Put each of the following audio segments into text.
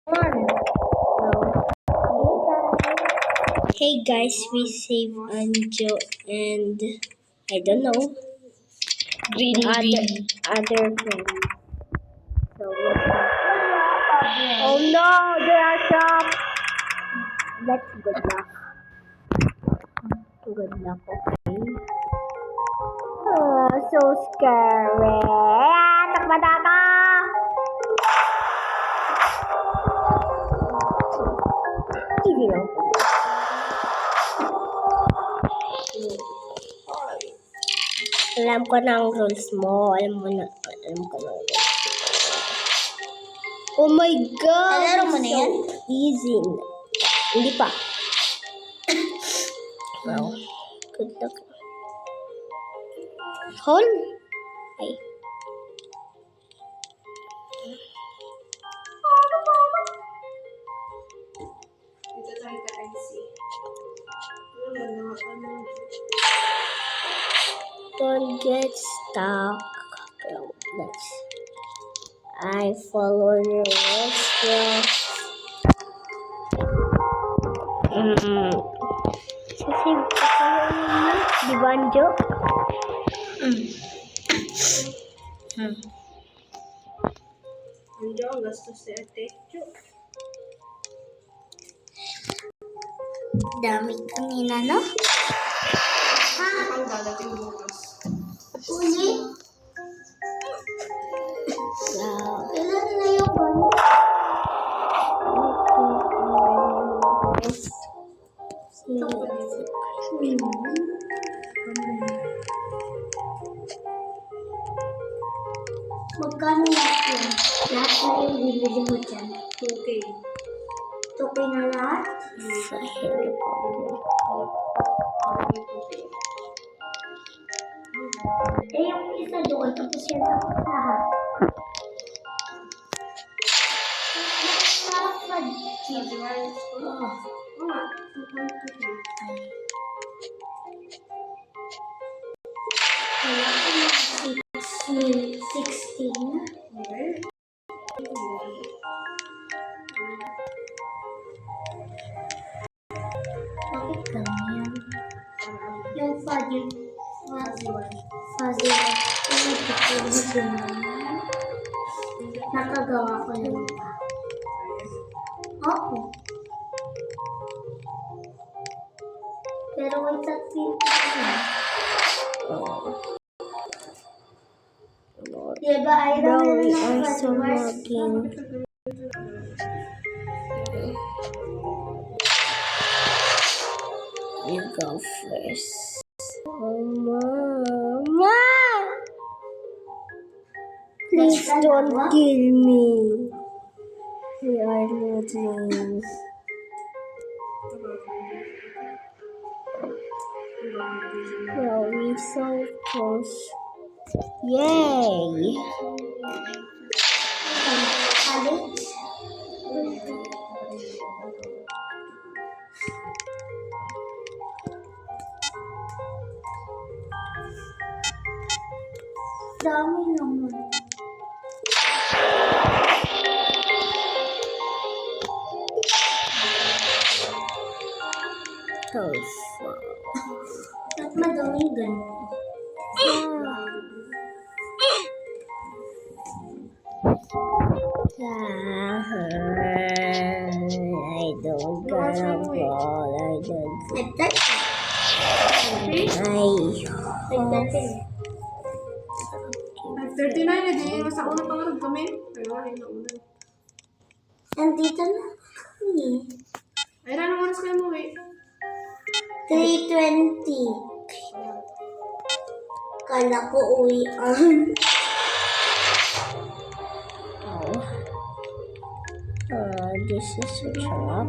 Hey guys, we save Anjo and I don't know other friends. So oh no, they are trapped. That's good luck. Good luck, okay. Oh, so scary. Takbo na ako. Easy lang po. Alam ko na ang rules mo. Alam ko na ang rules. Oh my God! Alaro mo na yan? Easy. Hindi pa. Wow. Good luck. Hold. Ay. Ito tayo ka IC. Don't get stuck. Let's. I follow your rules. Sasib ka kayo di Banjo? Anjo, ang gastos ni Ate Chu. Dami kanina, no? Ang dadating bukas. Uli? Wow. Kailan na yung Banjo? Magkano lahat yun? Lahat na yung bibili mo dyan? 2K. 2K na lahat? Sa Harry Eh, yung isa doon, tapos yan tapos lahat. Oo nga, 2.2K. Wala ko na 16. Okay. Bakit ganyan? Yung fuzzy nakagawa ko lang ba? Oo. Pero wait at diba, I don't know so working. You go first. Oh, Mama! Please don't kill me. We are losing. Well, we're so close. Yay! Dami naman. So far. Ba't madami ganito? I don't gonna fall. I don't. Ay, 39 na din. Sa una pangarap kami. Pero wala na una. Andito na kami. Ay, anong oras kayo mo eh? 3:20. Kala ko uwian. This is a trap.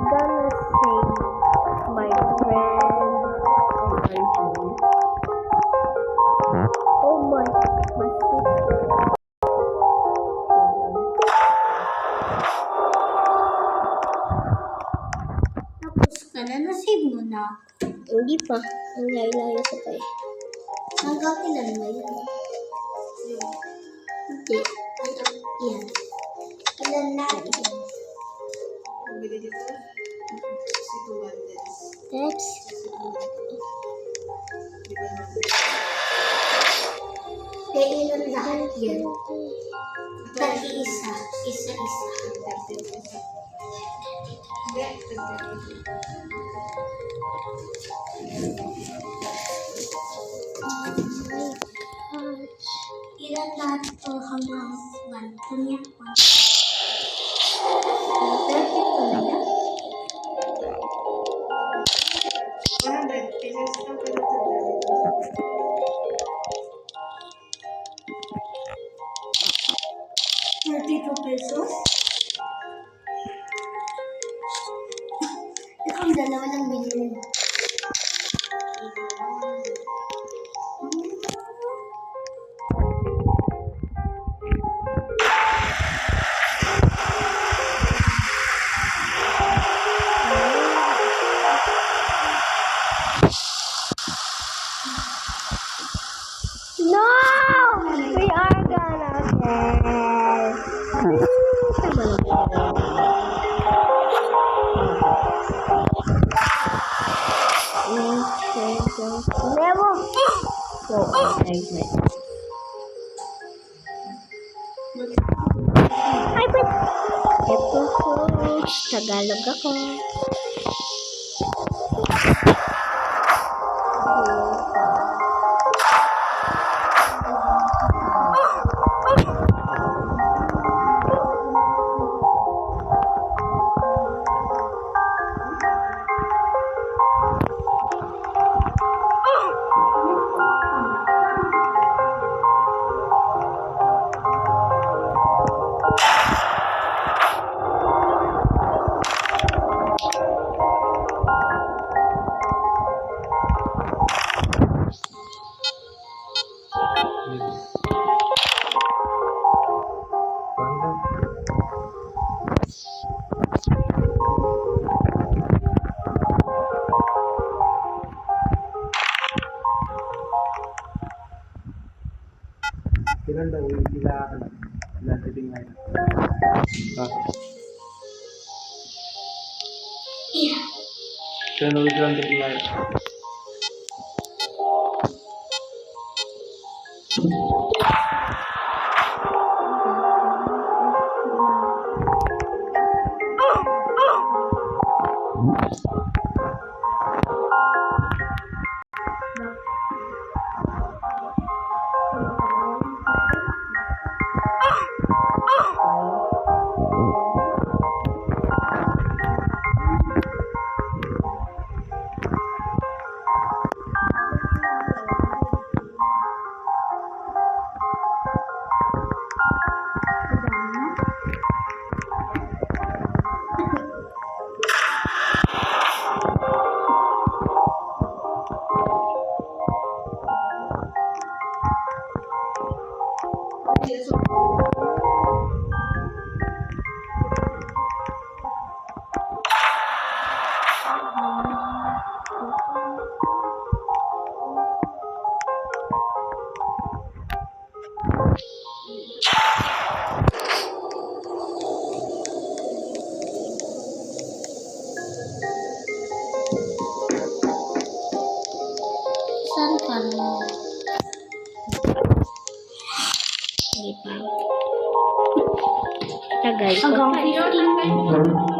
gonna save my friend Arjun. Oh my sister. Tapos ka na, nasave mo na. Hindi pa. Ang layo-layo ko pa eh. Hanggang ilan na yun? Hindi. Yan. Ilan na yan? Ang bili dito, 62 bundles. That's 62 bundles. Di ba naman? Kaya ilan lahat yan? Tag-iisa. Isa-isa. 30 pesos. Hindi, 30 pesos. Ilan lahat ito hanggang 1? Kanya 100 pesos lang pero 32 pesos? Ito ang dalawa ng binili mo. no! We are gonna fail. Tama na. Never. So, excitement. Ay, but ito po, Tagalog ako. Ilan daw ilan titing ngayon? Iya. Ilan ilan titing ngayon? Saan ka na? Hindi pa. Tagal ko Hanggang pa. 15.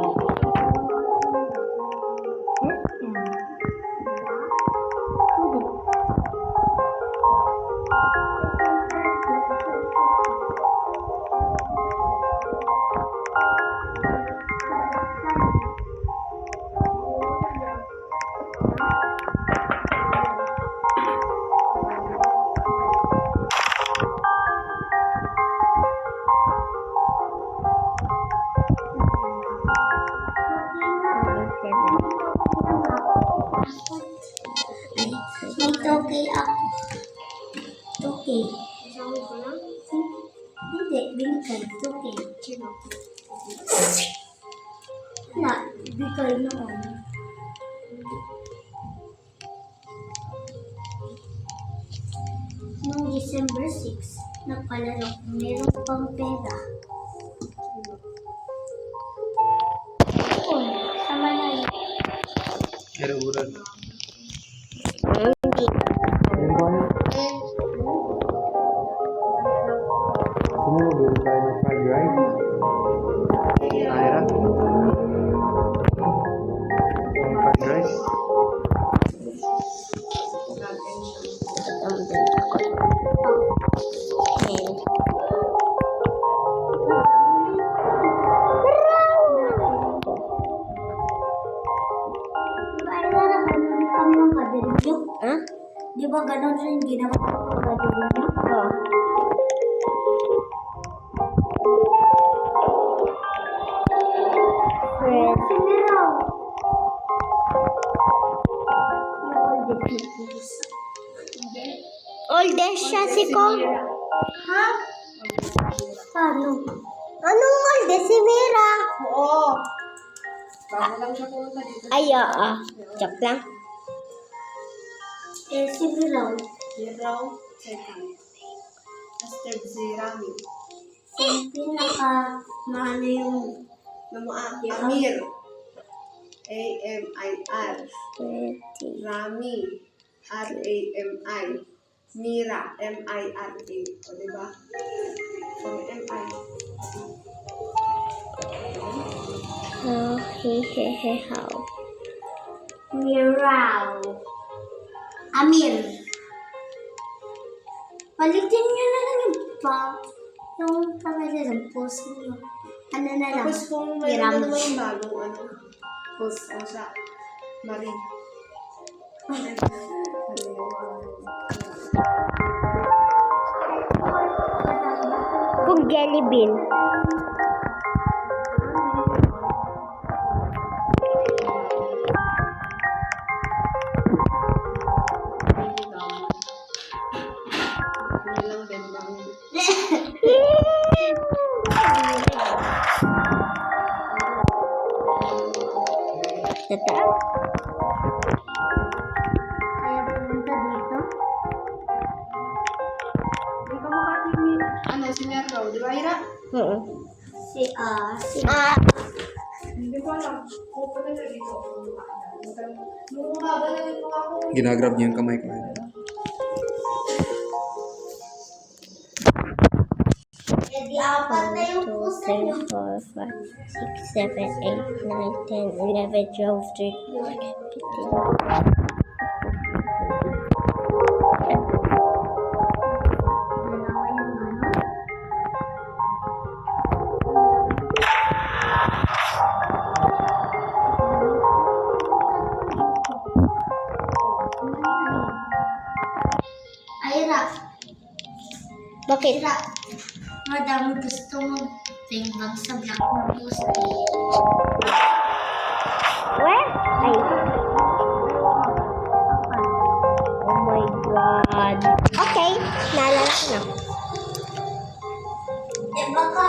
2K. Kasama ko na? Hindi, binigay. 2K. Sino? Wala, bigay noon. Noong December 6, nagpalaro ko. Meron pang pera. Doon, sa Manila. Pero urat. Hindi. Yan ba? Sumugod tayo ng fried rice. Ira? Fried rice? Ang benta ko. Ayan. Di ba, Ira, ganun kami ng kadirinyo? Ha? Di ba ganun rin ginawa ko ng kadirinyo? Oh. Friend. Si Miraw. Yung old Philippines. Oldest siya si Ko. Ha? Paano? Anong oldest si Mira? Oo. Bago lang siya pumunta dito. Ay, oo. Joke lang. Si Miraw. Hiraw, second. Tapos third si Rami. Yung pinaka maano yung Amir. A-M-I-R. 20. Rami. R-A-M-I. Mira. M-I-R-A. O, diba? Pang M-I. Oh, he, how. Miraw. Amir. Palitin nyo na lang yung yung pangalan ng post nyo. Ano na lang? Tapos kung mayroon na Miram. naman yung bagong post o sa Marie. Kung jelly bean. Lang din lang. Totoo. Kaya pumunta dito. Hindi ka mukha si Merlo, di ba, Ira? Oo. Si Hindi ko alam. Pupunta na dito. Nung umaba na yung mga ko. Ginagrab niya yung kamay ko. di apat na yung 2, post 3, nyo. 4, 5, 6, 7, 8, 9, 10, 11, 12, 13, 14, 15. Dalawa yung ano. Ayra. Bakit? Ayra. Madami gusto mong tingbang sa black na post. Where? Ay. Oh my God. Okay. Naalala ko na. Baka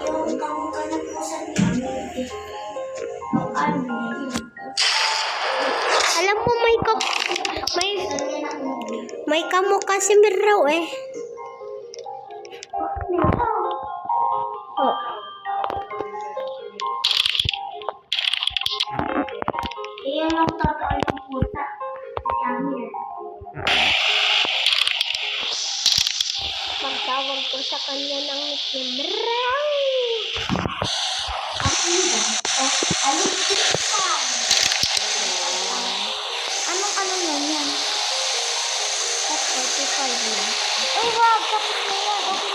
yung kamukha na po sa Alam mo, may kamukha si Miraw eh. Oh. Iyan ang totoo ng puta. Si Amir. Magtawag ko sa kanya ng nickname, Miraw. Amir. Alipit ka. Anong ano yan? 45 na. Ay, wag. Tapos na yan. Okay